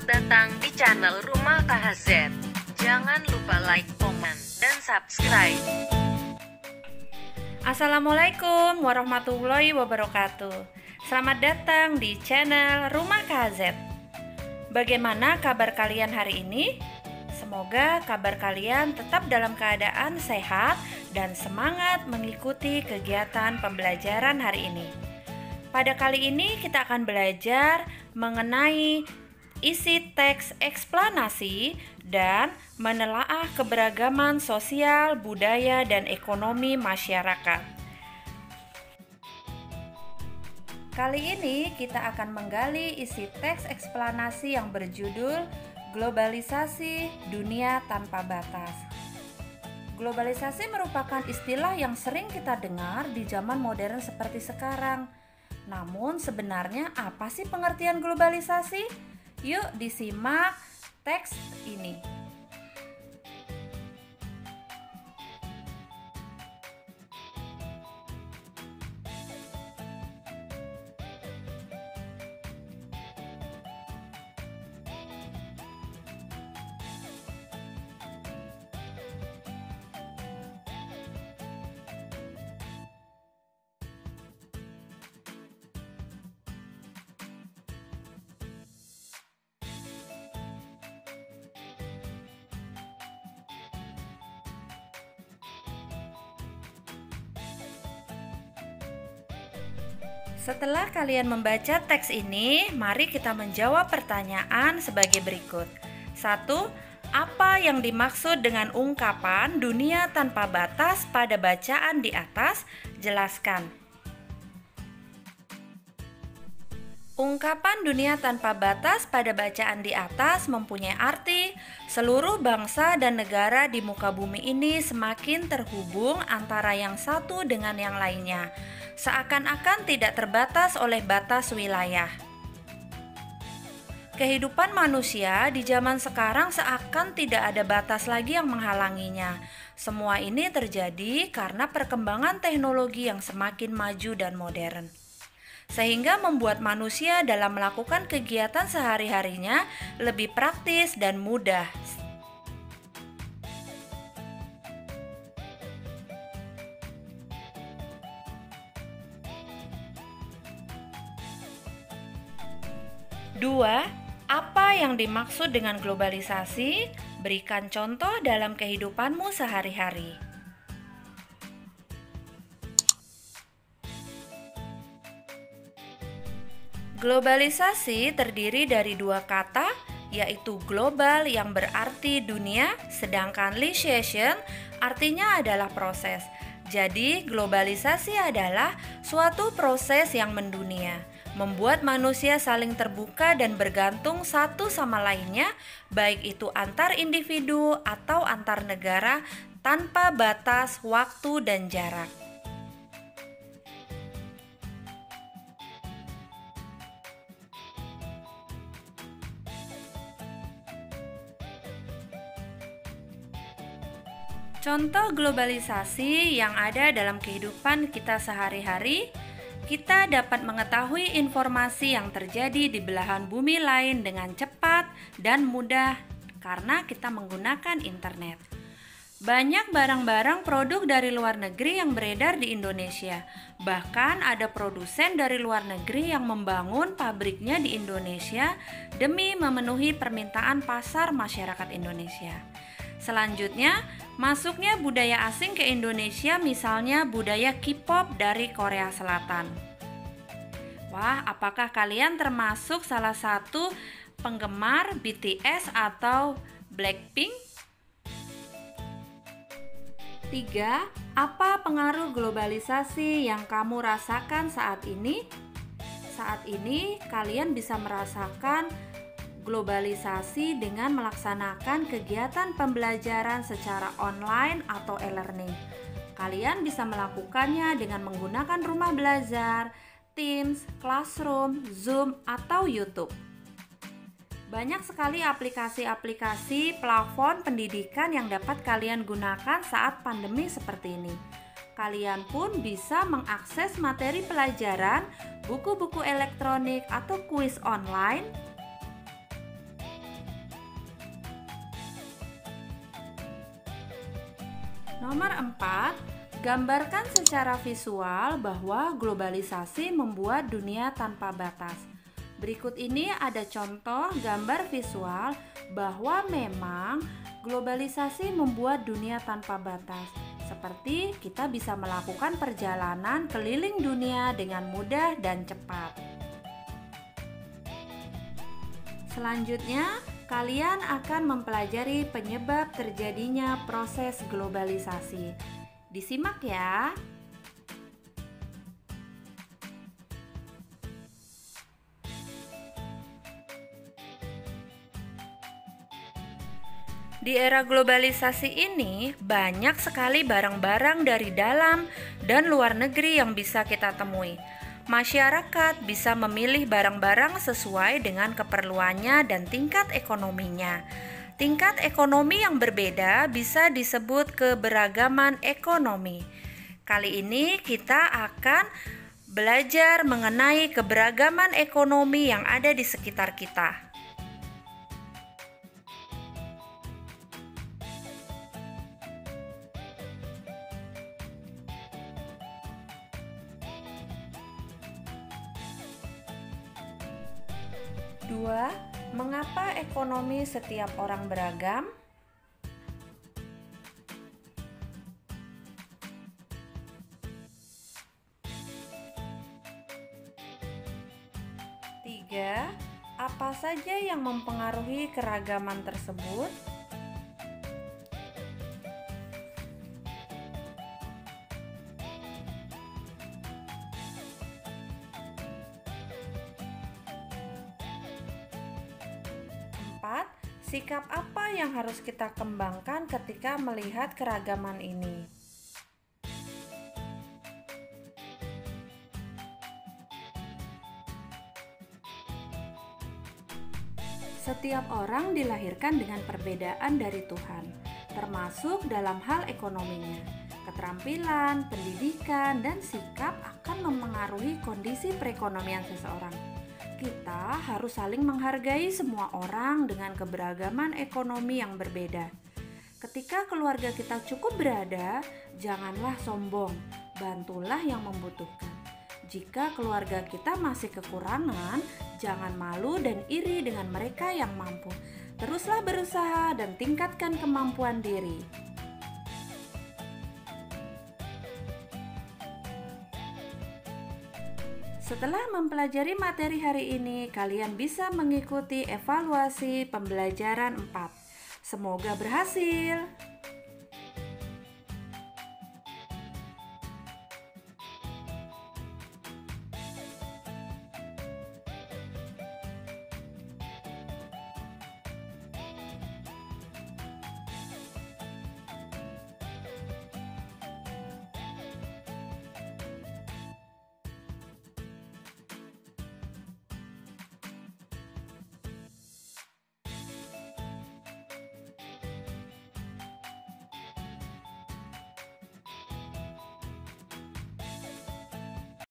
Selamat datang di channel Rumah KHZ. Jangan lupa like, komen, dan subscribe. Assalamualaikum warahmatullahi wabarakatuh. Selamat datang di channel Rumah KHZ. Bagaimana kabar kalian hari ini? Semoga kabar kalian tetap dalam keadaan sehat dan semangat mengikuti kegiatan pembelajaran hari ini. Pada kali ini kita akan belajar mengenai isi teks eksplanasi dan menelaah keberagaman sosial, budaya, dan ekonomi masyarakat. Kali ini kita akan menggali isi teks eksplanasi yang berjudul Globalisasi Dunia Tanpa Batas. Globalisasi merupakan istilah yang sering kita dengar di zaman modern seperti sekarang. Namun sebenarnya apa sih pengertian globalisasi? Yuk disimak teks ini. Setelah kalian membaca teks ini, mari kita menjawab pertanyaan sebagai berikut. 1. Apa yang dimaksud dengan ungkapan dunia tanpa batas pada bacaan di atas? Jelaskan. Ungkapan dunia tanpa batas pada bacaan di atas mempunyai arti seluruh bangsa dan negara di muka bumi ini semakin terhubung antara yang satu dengan yang lainnya, seakan-akan tidak terbatas oleh batas wilayah. Kehidupan manusia di zaman sekarang seakan tidak ada batas lagi yang menghalanginya. Semua ini terjadi karena perkembangan teknologi yang semakin maju dan modern, sehingga membuat manusia dalam melakukan kegiatan sehari-harinya lebih praktis dan mudah. Dua, apa yang dimaksud dengan globalisasi? Berikan contoh dalam kehidupanmu sehari-hari. Globalisasi terdiri dari dua kata, yaitu global yang berarti dunia, sedangkan lisation artinya adalah proses. Jadi, globalisasi adalah suatu proses yang mendunia, membuat manusia saling terbuka dan bergantung satu sama lainnya, baik itu antar individu atau antar negara, tanpa batas waktu dan jarak. Contoh globalisasi yang ada dalam kehidupan kita sehari-hari, kita dapat mengetahui informasi yang terjadi di belahan bumi lain dengan cepat dan mudah karena kita menggunakan internet. Banyak barang-barang produk dari luar negeri yang beredar di Indonesia. Bahkan ada produsen dari luar negeri yang membangun pabriknya di Indonesia demi memenuhi permintaan pasar masyarakat Indonesia. Selanjutnya, masuknya budaya asing ke Indonesia, misalnya budaya K-pop dari Korea Selatan. Wah, apakah kalian termasuk salah satu penggemar BTS atau Blackpink? 3. Apa pengaruh globalisasi yang kamu rasakan saat ini? Saat ini, kalian bisa merasakan globalisasi dengan melaksanakan kegiatan pembelajaran secara online atau e-learning. Kalian bisa melakukannya dengan menggunakan rumah belajar, Teams, Classroom, Zoom, atau YouTube. Banyak sekali aplikasi-aplikasi plafon pendidikan yang dapat kalian gunakan saat pandemi seperti ini. Kalian pun bisa mengakses materi pelajaran, buku-buku elektronik, atau kuis online Nomor 4, gambarkan secara visual bahwa globalisasi membuat dunia tanpa batas. Berikut ini ada contoh gambar visual bahwa memang globalisasi membuat dunia tanpa batas. Seperti kita bisa melakukan perjalanan keliling dunia dengan mudah dan cepat. Selanjutnya, kalian akan mempelajari penyebab terjadinya proses globalisasi. Disimak ya. Di era globalisasi ini, banyak sekali barang-barang dari dalam dan luar negeri yang bisa kita temui. Masyarakat bisa memilih barang-barang sesuai dengan keperluannya dan tingkat ekonominya. Tingkat ekonomi yang berbeda bisa disebut keberagaman ekonomi. Kali ini kita akan belajar mengenai keberagaman ekonomi yang ada di sekitar kita. Dua, mengapa ekonomi setiap orang beragam? Tiga, apa saja yang mempengaruhi keragaman tersebut? Sikap apa yang harus kita kembangkan ketika melihat keragaman ini? Setiap orang dilahirkan dengan perbedaan dari Tuhan, termasuk dalam hal ekonominya. Keterampilan, pendidikan, dan sikap akan mempengaruhi kondisi perekonomian seseorang. Kita harus saling menghargai semua orang dengan keberagaman ekonomi yang berbeda. Ketika keluarga kita cukup berada, janganlah sombong, bantulah yang membutuhkan. Jika keluarga kita masih kekurangan, jangan malu dan iri dengan mereka yang mampu. Teruslah berusaha dan tingkatkan kemampuan diri. Setelah mempelajari materi hari ini, kalian bisa mengikuti evaluasi pembelajaran 4. Semoga berhasil.